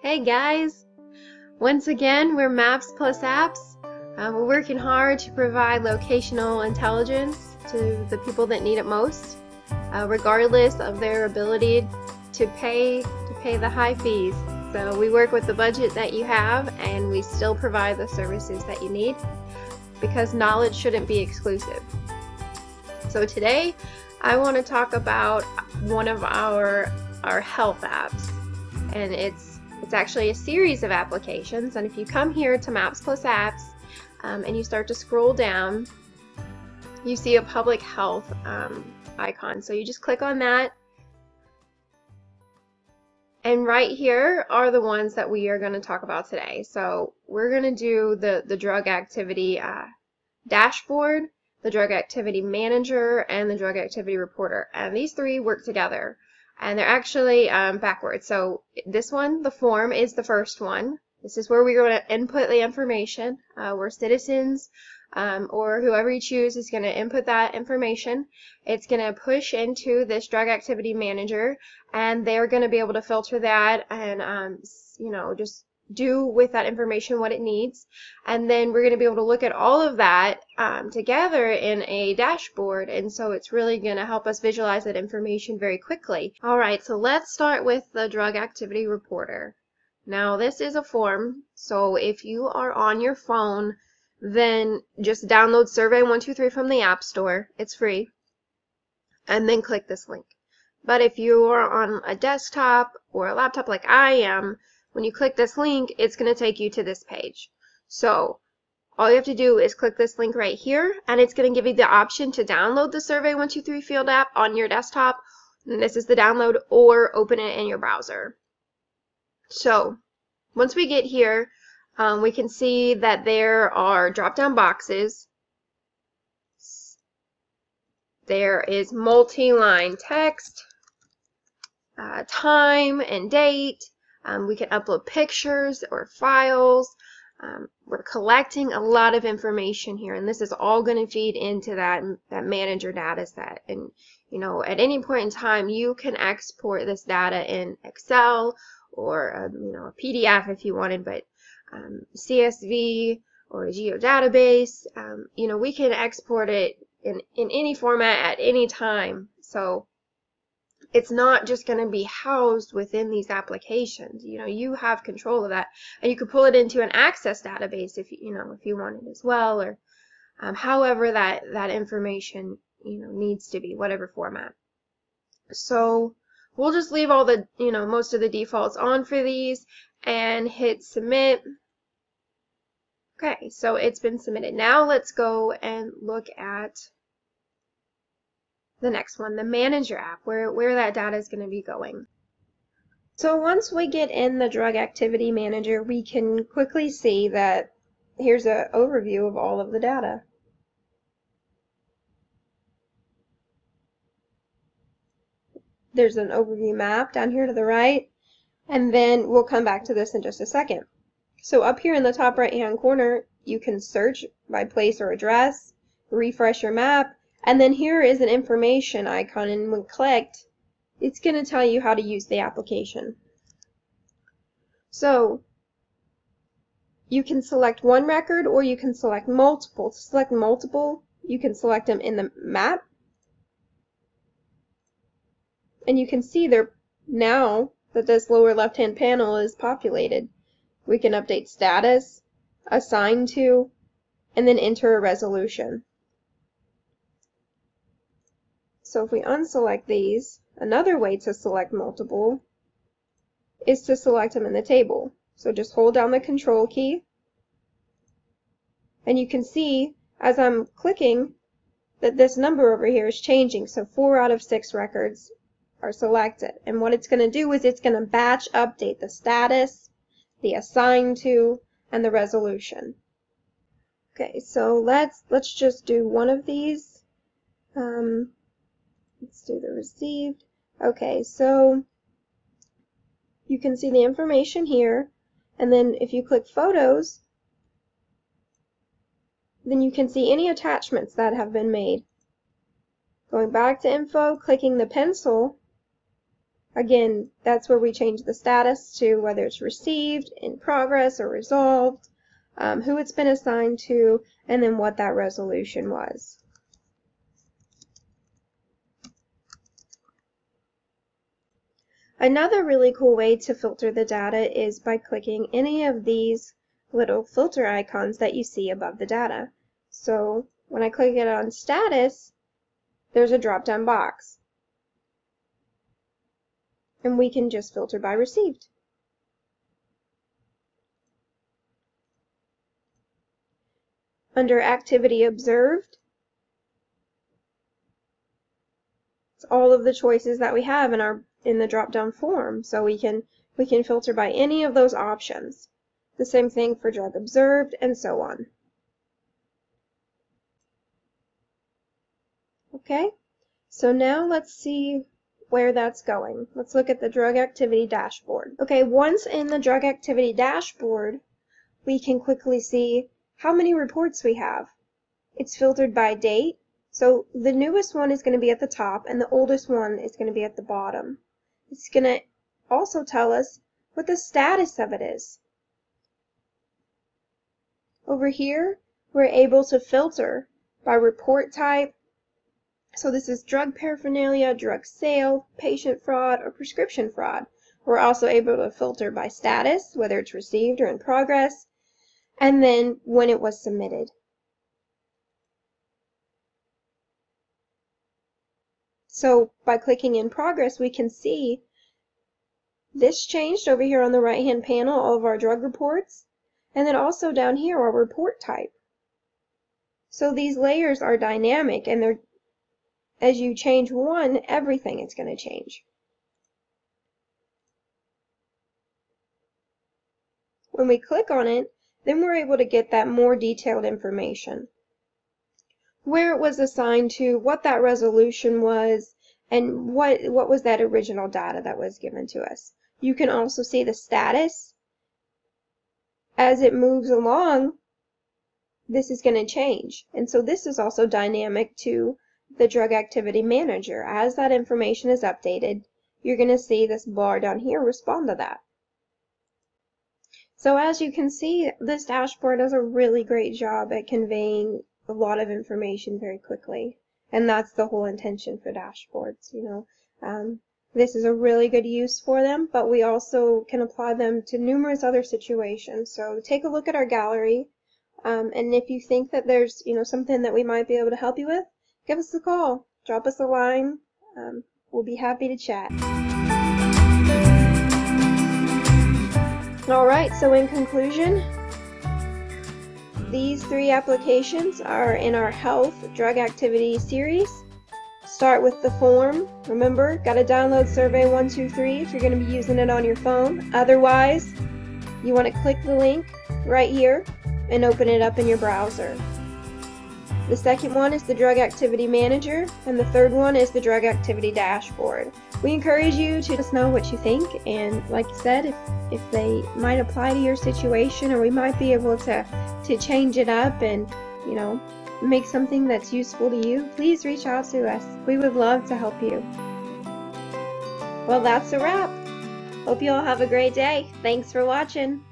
Hey guys! Once again, we're Maps Plus Apps. We're working hard to provide locational intelligence to the people that need it most, regardless of their ability to pay the high fees. So we work with the budget that you have, and we still provide the services that you need, because knowledge shouldn't be exclusive. So today, I want to talk about one of our health apps, and it's actually a series of applications. And if you come here to Maps Plus Apps and you start to scroll down, you see a public health icon. So you just click on that, and right here are the ones that we are going to talk about today. So we're going to do the drug activity dashboard, the drug activity manager, and the drug activity reporter. And these three work together. And they're actually backwards. So this one, the form, is the first one. This is where we're going to input the information. Where citizens or whoever you choose is going to input that information. It's going to push into this drug activity manager, and they're going to be able to filter that and just do with that information what it needs. And then we're going to be able to look at all of that together in a dashboard, and so it's really going to help us visualize that information very quickly. Alright, so let's start with the drug activity reporter. Now this is a form, so if you are on your phone, then just download Survey123 from the App Store. It's free, and then click this link. But if you are on a desktop or a laptop like I am, when you click this link, it's going to take you to this page. So all you have to do is click this link right here, and it's going to give you the option to download the Survey123 field app on your desktop. And this is the download, or open it in your browser. So once we get here, we can see that there are drop-down boxes. There is multi-line text, time and date. We can upload pictures or files. We're collecting a lot of information here, and this is all going to feed into that manager data set. And at any point in time, you can export this data in Excel or a PDF if you wanted, but CSV or a geodatabase. We can export it in any format at any time. So it's not just going to be housed within these applications. You have control of that, and you could pull it into an Access database if you wanted as well, or however that information needs to be, whatever format. So we'll just leave all the most of the defaults on for these and hit submit. Okay, so it's been submitted. Now let's go and look at the next one, the manager app, where that data is going to be going. So once we get in the drug activity manager, we can quickly see that here's an overview of all of the data. There's an overview map down here to the right, and then we'll come back to this in just a second. So up here in the top right hand corner, you can search by place or address, refresh your map, and then here is an information icon, and when clicked, it's going to tell you how to use the application. So you can select one record, or you can select multiple. To select multiple, you can select them in the map, and you can see there now that this lower left hand panel is populated. We can update status, assign to, and then enter a resolution. So if we unselect these, another way to select multiple is to select them in the table. So just hold down the Control key, and you can see as I'm clicking that this number over here is changing. So 4 out of 6 records are selected. And what it's going to do is it's going to batch update the status, the assign to, and the resolution. Okay, so let's just do one of these. Let's do the received. Okay, so you can see the information here, and then if you click photos, then you can see any attachments that have been made. Going back to info, clicking the pencil, Again, that's where we change the status to whether it's received, in progress, or resolved, who it's been assigned to, and then what that resolution was. Another really cool way to filter the data is by clicking any of these little filter icons that you see above the data. So when I click it on status, there's a drop-down box. And we can just filter by received. Under activity observed, it's all of the choices that we have in the drop-down form. So we can filter by any of those options. The same thing for drug observed, and so on. Okay, so now let's see where that's going. Let's look at the drug activity dashboard. Okay, once in the drug activity dashboard, we can quickly see how many reports we have. It's filtered by date, so the newest one is going to be at the top and the oldest one is going to be at the bottom. It's going to also tell us what the status of it is. Over here, we're able to filter by report type. So this is drug paraphernalia, drug sale, patient fraud, or prescription fraud. We're also able to filter by status, whether it's received or in progress, and then when it was submitted. So by clicking in progress, we can see this changed over here on the right-hand panel, all of our drug reports, and then also down here our report type. So these layers are dynamic, and as you change one, everything is going to change. When we click on it, then we're able to get that more detailed information. Where it was assigned to, what that resolution was, and what was that original data that was given to us. You can also see the status. As it moves along, this is going to change. And so this is also dynamic to the drug activity manager. As that information is updated, you're going to see this bar down here respond to that. So as you can see, this dashboard does a really great job at conveying a lot of information very quickly. And that's the whole intention for dashboards, This is a really good use for them, but we also can apply them to numerous other situations. So take a look at our gallery, and if you think that there's something that we might be able to help you with, give us a call, drop us a line. We'll be happy to chat. Alright, so in conclusion, these 3 applications are in our health drug activity series. Start with the form. Remember, got to download Survey 123 if you're going to be using it on your phone. Otherwise, you want to click the link right here and open it up in your browser. The second one is the Drug Activity Manager, and the third one is the Drug Activity Dashboard. We encourage you to let us know what you think, and like I said, if they might apply to your situation, or we might be able to change it up and, make something that's useful to you, please reach out to us. We would love to help you. Well, that's a wrap. Hope you all have a great day. Thanks for watching.